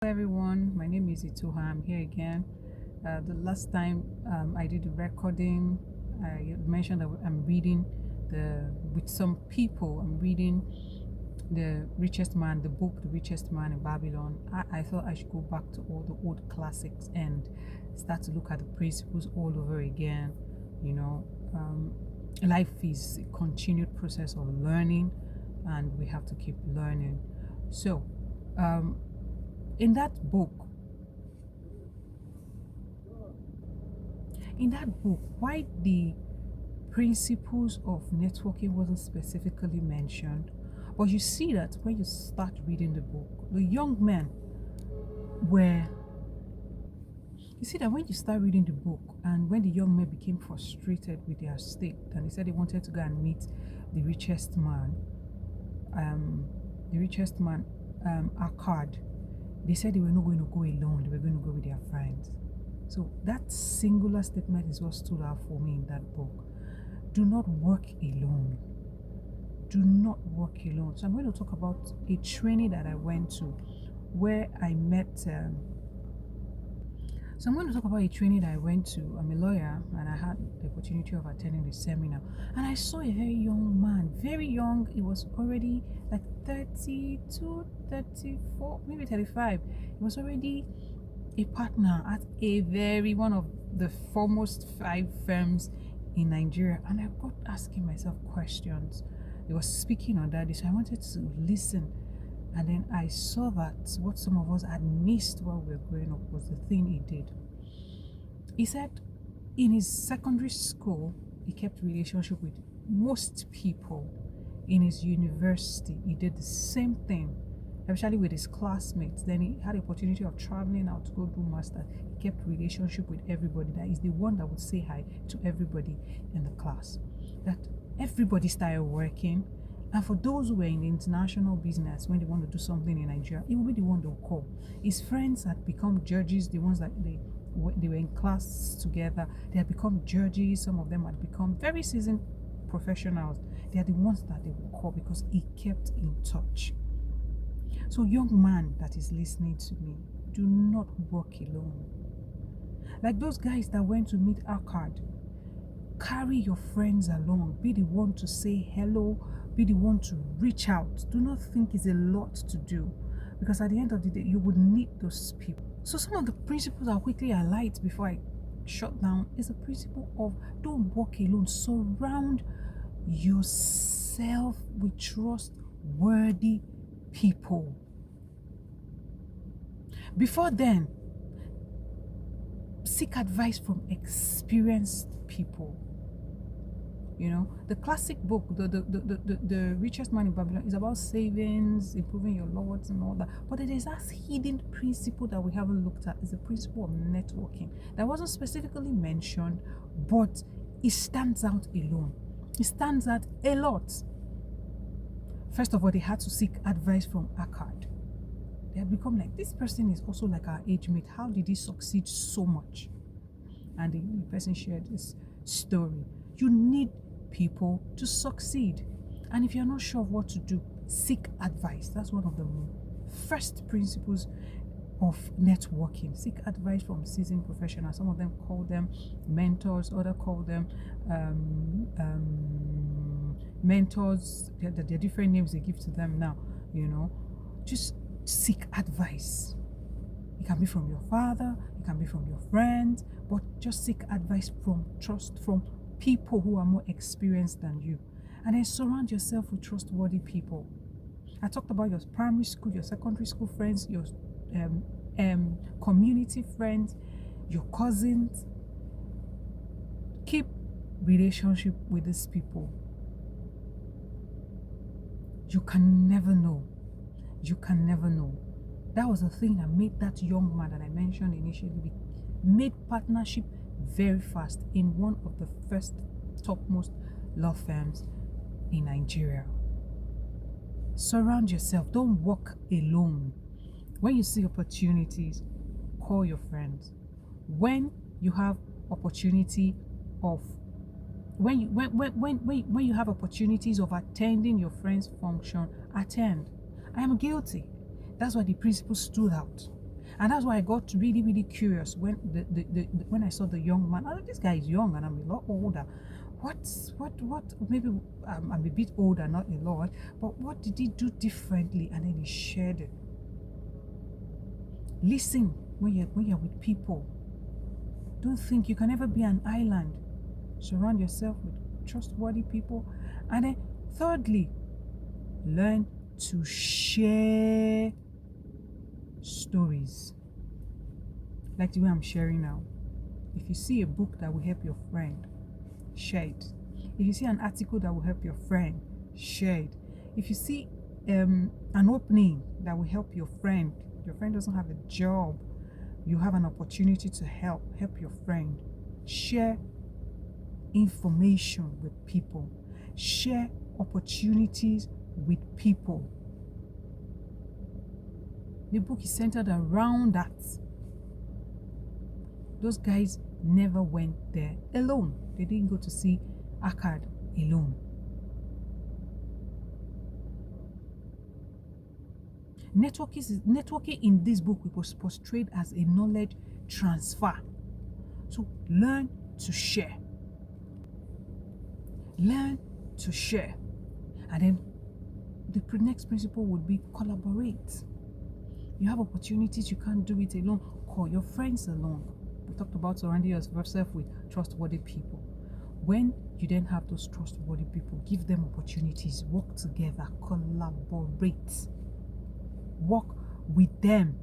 Hello everyone, my name is Ituha. I'm here again. The last time I did the recording, I mentioned that I'm reading with some people. I'm reading the richest man, the book, The Richest Man in Babylon. I thought I should go back to all the old classics and start to look at the principles all over again. You know, life is a continued process of learning, and we have to keep learning. So, um, in that book, why the principles of networking wasn't specifically mentioned, but you see that when you start reading the book, the young men were. You see that when you start reading the book, and when the young men became frustrated with their state, and they said they wanted to go and meet the richest man, um, Arkad, they said they were not going to go alone, they were going to go with their friends. So that singular statement is what stood out for me in that book. Do not work alone. Do not work alone. So I'm going to talk about a training that I went to where I met. I'm a lawyer, and I had the opportunity of attending the seminar. And I saw a very young man, very young. He was already like 32, 34, maybe 35. He was already a partner at one of the foremost 5 firms in Nigeria, and I got asking myself questions. He was speaking on that, so I wanted to listen. And then I saw that what some of us had missed while we were growing up was the thing he did. He said in his secondary school, he kept relationship with most people. In his university, he did the same thing, especially with his classmates. Then he had the opportunity of traveling out to go do master. He kept relationship with everybody. That is the one that would say hi to everybody in the class. That everybody started working. And for those who were in the international business, when they want to do something in Nigeria, it will be the one they'll call. His friends had become judges, the ones that they were in class together. They had become judges. Some of them had become very seasoned professionals. They are the ones that they will call because he kept in touch. So, young man that is listening to me, do not work alone. Like those guys that went to meet Arkad, carry your friends along. Be the one to say hello. Be the one to reach out. Do not think it's a lot to do, because at the end of the day, you would need those people. So some of the principles I'll quickly highlight before I shut down is the principle of don't walk alone. Surround yourself with trustworthy people. Before then, seek advice from experienced people. You know, the classic book, the Richest Man in Babylon, is about savings, improving your lots and all that. But there's that hidden principle that we haven't looked at, is the principle of networking. That wasn't specifically mentioned, but it stands out alone. It stands out a lot. First of all, they had to seek advice from Arkad. They had become like, this person is also like our age mate. How did he succeed so much? And the person shared this story. You need people to succeed. And if you're not sure of what to do, seek advice. That's one of the first principles of networking. Seek advice from seasoned professionals. Some of them call them mentors, others call them mentors. There are different names they give to them now. You know, just seek advice. It can be from your father, it can be from your friends, but just seek advice from people who are more experienced than you. And then surround yourself with trustworthy people. I talked about your primary school, your secondary school friends, your community friends, your cousins. Keep relationship with these people. You can never know. You can never know. That was the thing that made that young man that I mentioned initially made partnership very fast in one of the first topmost law firms in Nigeria. Surround yourself. Don't walk alone. When you see opportunities, call your friends. When you have opportunity of when you have opportunities of attending your friend's function, attend. I am guilty. That's why the principle stood out. And that's why I got really, really curious when when I saw the young man. Oh, this guy is young and I'm a lot older. What, maybe I'm a bit older, not a lot, but what did he do differently? And then he shared it. Listen when you're with people. Don't think you can ever be an island. Surround yourself with trustworthy people. And then thirdly, learn to share stories. Like the way I'm sharing now. If you see a book that will help your friend, share it. If you see an article that will help your friend, share it. If you see an opening that will help your friend doesn't have a job, you have an opportunity to help your friend. Share information with people. Share opportunities with people. The book is centered around that. Those guys never went there alone. They didn't go to see Arkad alone. Networking in this book was portrayed as a knowledge transfer. So learn to share. Learn to share. And then the next principle would be collaborate. You have opportunities, you can't do it alone. Call your friends along. We talked about surrounding yourself with trustworthy people. When you then have those trustworthy people, give them opportunities, work together, collaborate, work with them.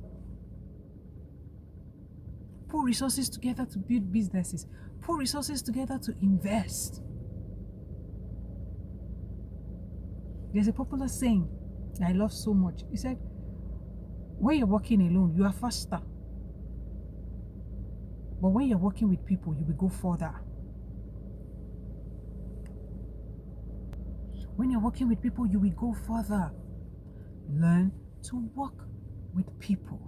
Put resources together to build businesses, put resources together to invest. There's a popular saying that I love so much. He said, when you're working alone, you are faster. But when you're working with people, you will go further. When you're working with people, you will go further. Learn to work with people.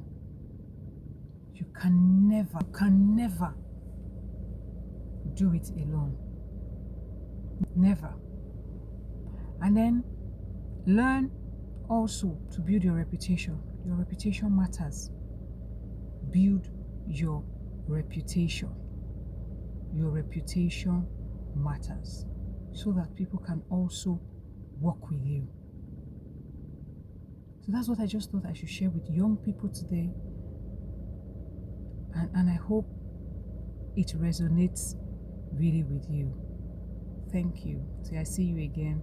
You can never do it alone. Never. And then learn also to build your reputation. Your reputation matters. Build your reputation. Your reputation matters, so that people can also work with you. So that's what I just thought I should share with young people today. And I hope it resonates really with you. Thank you. Till I see you again.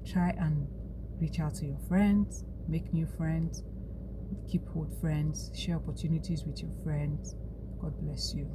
Try and reach out to your friends, make new friends, keep old friends, share opportunities with your friends. God bless you.